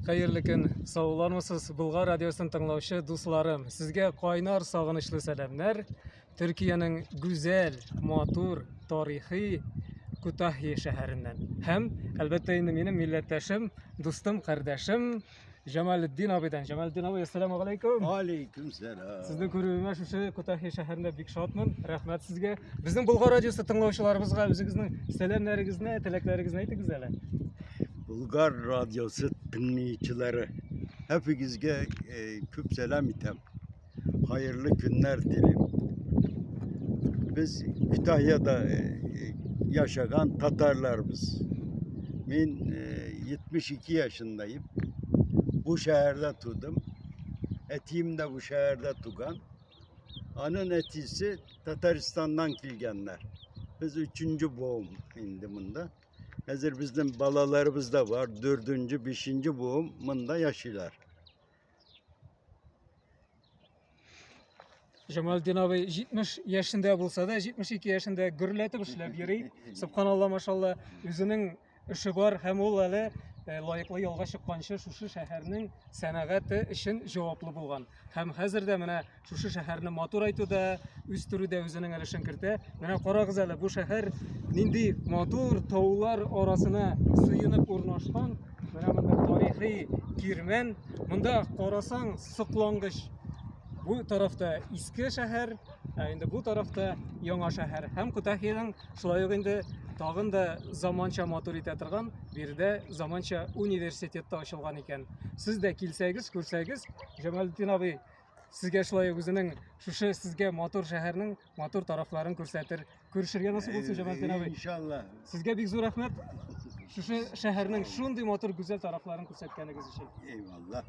Hayırlı gün, sağollarmısınız Bulgar Radyosu'nun tınlauçu dostlarım. Sizge kaynar sağınışlı selamlar. Türkiye'nin güzel, matur, tarihi Kütahya şehrinden. Hem elbette benim milletteşim, dostum, kardeşim Cemalettin abiden. Cemalettin abi, esselamu aleyküm. Aleyküm selam. Sizni ko'ruvime şu Kütahya şehrinde bek şadman. Rahmet sizge. Bizim Bulgar Radyosu tınlauçularımızga o'zingizning selamlaringizni, tilaklaringizni aytingiz hele. Bulgar Radyosu dinleyicileri hepinizge küp selam item. Hayırlı günler dilerim. Biz Kütahya'da yaşayan Tatarlarımız. Ben 72 yaşındayım. Bu şehirde tudum. Etiğim de bu şehirde tugan. Anın etisi Tataristan'dan kilgenler. Biz 3. boğum indiminde. Hazır bizim balalarımız da var. 4. 5. boğumunda yaşıyorlar. Cemalettin abi 70 yaşında bulsa da 72 yaşında gürletip işlep yürüyüp Subhanallah maşallah özünün işi var hem ol hele layıklı yolga çıkkança şu şehirnin sənəgəti işin cevaplı bulgan. Hem hazırda mene şu şehirni matur aytuda üstürü de özünün ilişin kirte. Mene qaragız hele bu şehir nindi matur tağlar arasına sıyınıp urnaşkan. Mene mende tarihi kirmen. Munda qarasan sıqlangıç. Bu tarafta eski şehir, şimdi bu tarafta yeni şehir. Hem Kütahya'nın şulayık indi tağın da zamança maturitet algan, bir de zamança üniversitette açılgan iken. Siz de kilseniz, görseniz, Cemalettin abi sizge şulayık özünün şu sizge matur şehirinin matur taraflarını göstertir. Görüşürge nasıl bulsun Cemalettin abi? İnşallah. Sizge bir zor rahmet. Şu şehirinin şunday matur güzel taraflarını gösterdiğiniz için. Eyvallah.